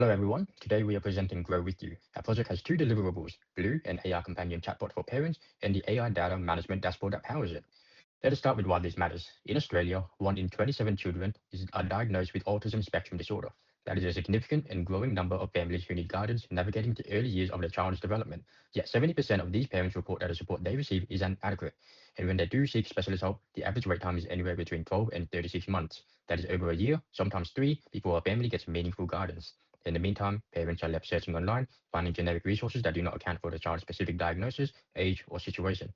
Hello everyone, today we are presenting Grow With You. Our project has two deliverables, Blue, an AI companion chatbot for parents, and the AI data management dashboard that powers it. Let us start with why this matters. In Australia, 1 in 27 children are diagnosed with autism spectrum disorder. That is a significant and growing number of families who need guidance navigating the early years of their child's development. Yet 70% of these parents report that the support they receive is inadequate. And when they do seek specialist help, the average wait time is anywhere between 12 and 36 months. That is over a year, sometimes three, before a family gets meaningful guidance. In the meantime, parents are left searching online, finding generic resources that do not account for the child's specific diagnosis, age, or situation.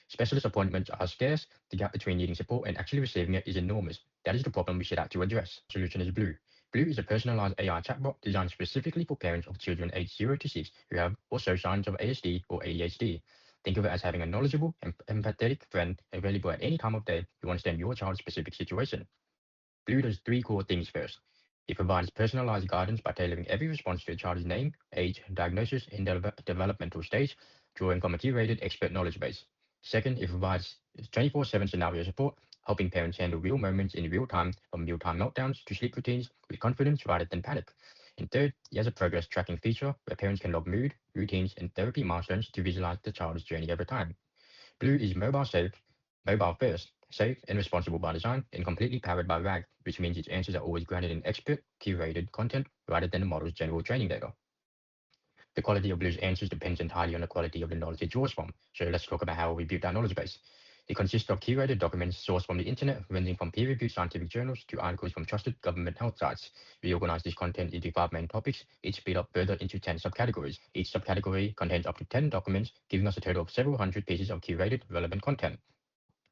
Specialist appointments are scarce. The gap between needing support and actually receiving it is enormous. That is the problem we set out to address. Solution is Blue. Blue is a personalized AI chatbot designed specifically for parents of children aged 0 to 6 who have or show signs of ASD or ADHD. Think of it as having a knowledgeable and empathetic friend available at any time of day who understands your child's specific situation. Blue does three core things first. It provides personalized guidance by tailoring every response to a child's name, age, diagnosis, and developmental stage, drawing from a curated expert knowledge base. Second, it provides 24/7 scenario support, helping parents handle real moments in real time, from mealtime meltdowns to sleep routines, with confidence rather than panic. And third, it has a progress tracking feature where parents can log mood, routines, and therapy milestones to visualize the child's journey over time. Blue is mobile first, safe and responsible by design, and completely powered by RAG, which means its answers are always grounded in expert, curated content rather than the model's general training data. The quality of Blue's answers depends entirely on the quality of the knowledge it draws from. So let's talk about how we built our knowledge base. It consists of curated documents sourced from the internet, ranging from peer-reviewed scientific journals to articles from trusted government health sites. We organize this content into five main topics, each split up further into 10 subcategories. Each subcategory contains up to 10 documents, giving us a total of several hundred pieces of curated, relevant content.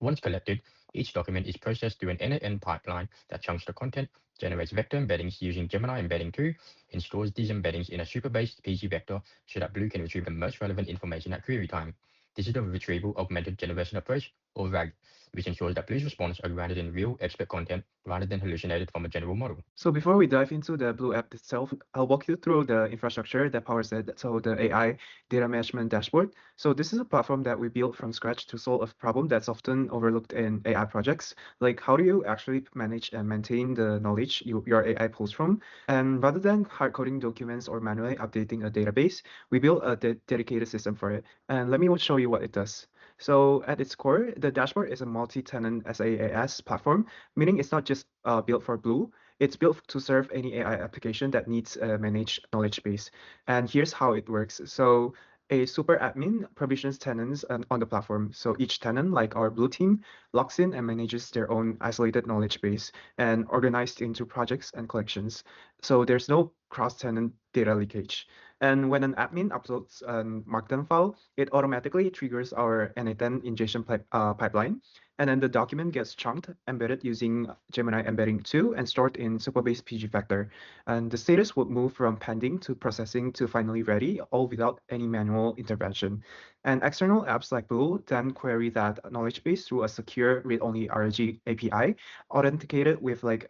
Once collected, each document is processed through an end-to-end pipeline that chunks the content, generates vector embeddings using Gemini Embedding 2, and stores these embeddings in a super-based PG vector so that Blue can retrieve the most relevant information at query time. This is the Retrieval Augmented Generation approach, or RAG, which ensures that Blue's response are grounded in real expert content rather than hallucinated from a general model. So before we dive into the Blue app itself, I'll walk you through the infrastructure that powers it. So the AI data management dashboard. So this is a platform that we built from scratch to solve a problem that's often overlooked in AI projects. Like how do you actually manage and maintain the knowledge your AI pulls from? And rather than hard coding documents or manually updating a database, we built a dedicated system for it. And let me show you what it does. So at its core, the dashboard is a multi-tenant SaaS platform, meaning it's not just built for Blue. It's built to serve any AI application that needs a managed knowledge base. And here's how it works. So a super admin provisions tenants on the platform. So each tenant, like our Blue team, logs in and manages their own isolated knowledge base and organized into projects and collections. So there's no cross-tenant data leakage. And when an admin uploads a Markdown file, it automatically triggers our N8N ingestion pipeline. And then the document gets chunked, embedded using Gemini Embedding 2, and stored in Superbase PG Vector. And the status would move from pending to processing to finally ready, all without any manual intervention. And external apps like Blue then query that knowledge base through a secure read-only RG API, authenticated with like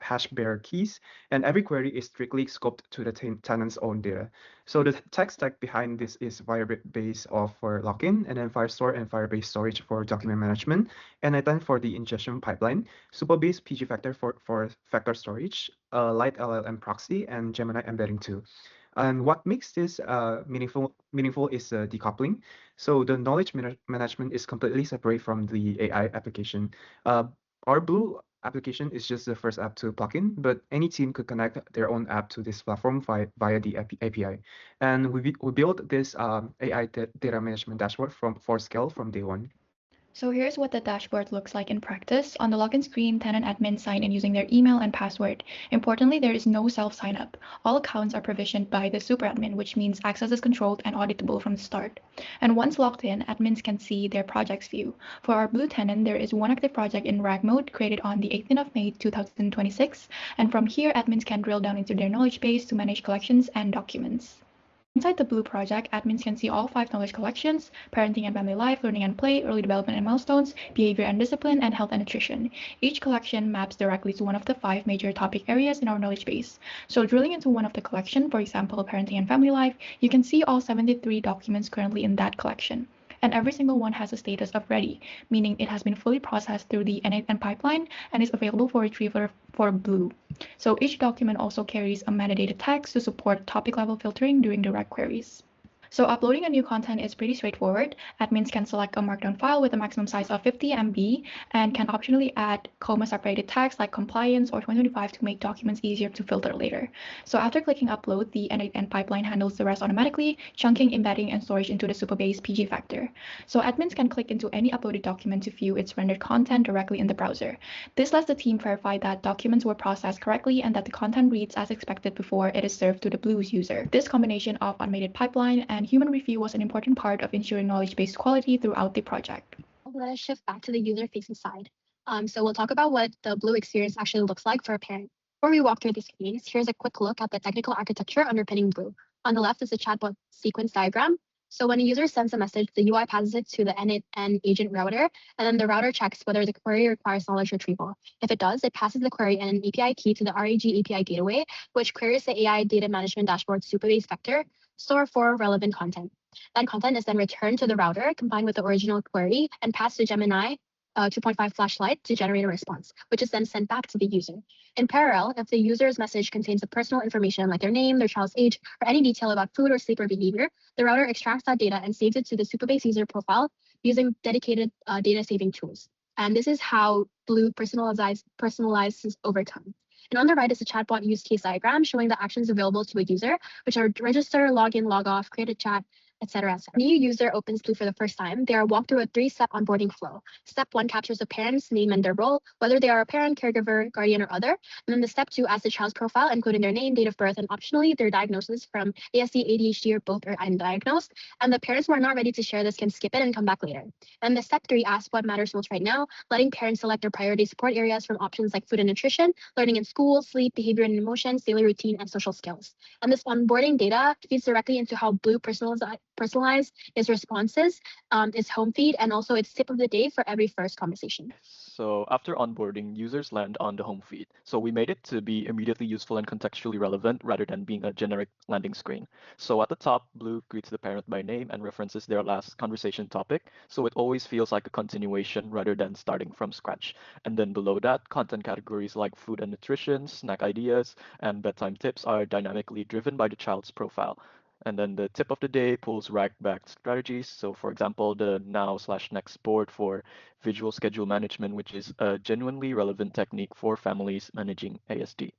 hash bearer keys. And every query is strictly scoped to the tenant's own data. So the tech stack behind this is Firebase for login, and then Firestore and Firebase storage for document management, and then for the ingestion pipeline, Superbase PG Factor for vector storage, Light LLM proxy, and Gemini Embedding 2. And what makes this meaningful is decoupling. So the knowledge management is completely separate from the AI application. Uh, our Blue application is just the first app to plug in, but any team could connect their own app to this platform via the API. And we built this AI data management dashboard for scale from day one. So here's what the dashboard looks like in practice. On the login screen, tenant admins sign in using their email and password. Importantly, there is no self-sign-up. All accounts are provisioned by the superadmin, which means access is controlled and auditable from the start. And once logged in, admins can see their projects view. For our Blue tenant, there is one active project in RAG mode created on the 18th of May 2026. And from here, admins can drill down into their knowledge base to manage collections and documents. Inside the Blue project, admins can see all 5 knowledge collections: parenting and family life, learning and play, early development and milestones, behavior and discipline, and health and nutrition. Each collection maps directly to one of the 5 major topic areas in our knowledge base. So drilling into one of the collection, for example, parenting and family life, you can see all 73 documents currently in that collection. and every single one has a status of ready, meaning it has been fully processed through the n8n pipeline and is available for retrieval for Blue. So each document also carries a metadata text to support topic level filtering during direct queries. So uploading a new content is pretty straightforward. Admins can select a markdown file with a maximum size of 50 MB and can optionally add comma-separated tags like compliance or 2025 to make documents easier to filter later. So after clicking upload, the n8n pipeline handles the rest automatically, chunking, embedding, and storage into the Supabase PG Factor. So admins can click into any uploaded document to view its rendered content directly in the browser. This lets the team verify that documents were processed correctly and that the content reads as expected before it is served to the Blues user. This combination of automated pipeline and human review was an important part of ensuring knowledge-based quality throughout the project. Let us shift back to the user-facing side. So we'll talk about what the Blue experience actually looks like for a parent. Before we walk through the screens, here's a quick look at the technical architecture underpinning Blue. On the left is the chatbot sequence diagram. So when a user sends a message, the UI passes it to the n8n agent router, and then the router checks whether the query requires knowledge retrieval. If it does, it passes the query and an API key to the RAG API gateway, which queries the AI data management dashboard Supabase vector, store for relevant content. That content is then returned to the router, combined with the original query, and passed to Gemini 2.5 Flashlight to generate a response, which is then sent back to the user. In parallel, if the user's message contains the personal information like their name, their child's age, or any detail about food or sleep or behavior, the router extracts that data and saves it to the Supabase user profile using dedicated data saving tools. And this is how Blue personalizes over time. And on the right is a chatbot use case diagram showing the actions available to a user, which are register, log in, log off, create a chat, etc. When a new user opens Blue for the first time, they are walked through a 3-step onboarding flow. Step 1 captures the parent's name and their role, whether they are a parent, caregiver, guardian, or other. And then the step 2 adds the child's profile, including their name, date of birth, and optionally their diagnosis from ASD, ADHD, or both are undiagnosed. And the parents who are not ready to share this can skip it and come back later. And the step 3 asks what matters most right now, letting parents select their priority support areas from options like food and nutrition, learning in school, sleep, behavior and emotions, daily routine, and social skills. And this onboarding data feeds directly into how Blue personalize its responses, its home feed, and also its tip of the day for every first conversation. So after onboarding, users land on the home feed. So we made it to be immediately useful and contextually relevant rather than being a generic landing screen. So at the top, Blue greets the parent by name and references their last conversation topic. So it always feels like a continuation rather than starting from scratch. And then below that, content categories like food and nutrition, snack ideas, and bedtime tips are dynamically driven by the child's profile. And then the tip of the day pulls rack-backed strategies. So for example, the now/next board for visual schedule management, which is a genuinely relevant technique for families managing ASD.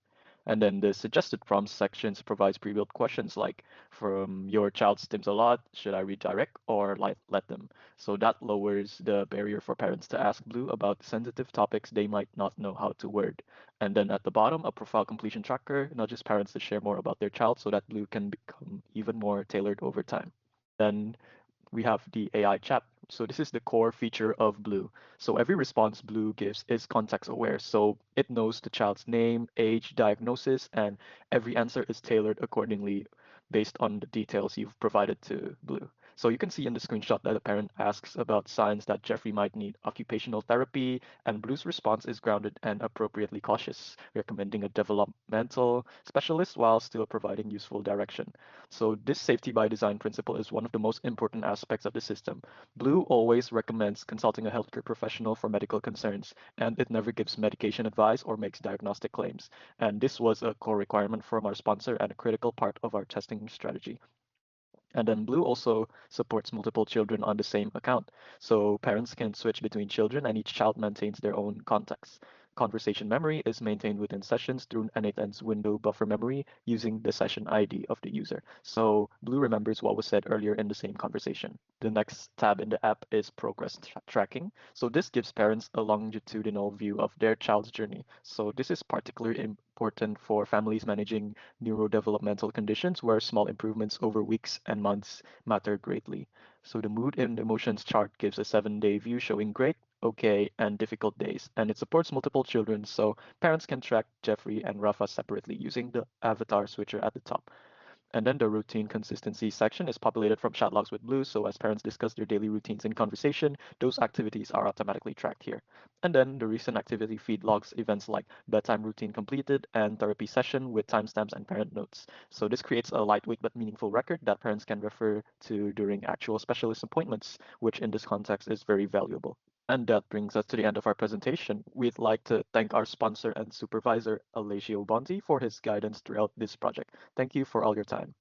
And then the suggested prompts sections provides pre-built questions like, from your child stims a lot, should I redirect or let them? So that lowers the barrier for parents to ask Blue about sensitive topics they might not know how to word. And then at the bottom, a profile completion tracker nudges parents to share more about their child so that Blue can become even more tailored over time. Then we have the AI chat. So this is the core feature of Blue. So every response Blue gives is context aware. So it knows the child's name, age, diagnosis, and every answer is tailored accordingly based on the details you've provided to Blue. So you can see in the screenshot that a parent asks about signs that Jeffrey might need occupational therapy, and Blue's response is grounded and appropriately cautious, recommending a developmental specialist while still providing useful direction. So this safety by design principle is one of the most important aspects of the system. Blue always recommends consulting a healthcare professional for medical concerns, and it never gives medication advice or makes diagnostic claims. And this was a core requirement from our sponsor and a critical part of our testing strategy. And then Blue also supports multiple children on the same account. So parents can switch between children and each child maintains their own context. Conversation memory is maintained within sessions through n8n's window buffer memory using the session ID of the user. So Blue remembers what was said earlier in the same conversation. The next tab in the app is progress tracking. So this gives parents a longitudinal view of their child's journey. So this is particularly important for families managing neurodevelopmental conditions where small improvements over weeks and months matter greatly. So the mood and emotions chart gives a 7-day view showing great, okay, and difficult days, and it supports multiple children, so parents can track Jeffrey and Rafa separately using the avatar switcher at the top. And then the routine consistency section is populated from chat logs with Blue, so as parents discuss their daily routines in conversation, those activities are automatically tracked here. And then the recent activity feed logs events like bedtime routine completed and therapy session with timestamps and parent notes. So this creates a lightweight but meaningful record that parents can refer to during actual specialist appointments, which in this context is very valuable. And that brings us to the end of our presentation. We'd like to thank our sponsor and supervisor, Alessio Bonti, for his guidance throughout this project. Thank you for all your time.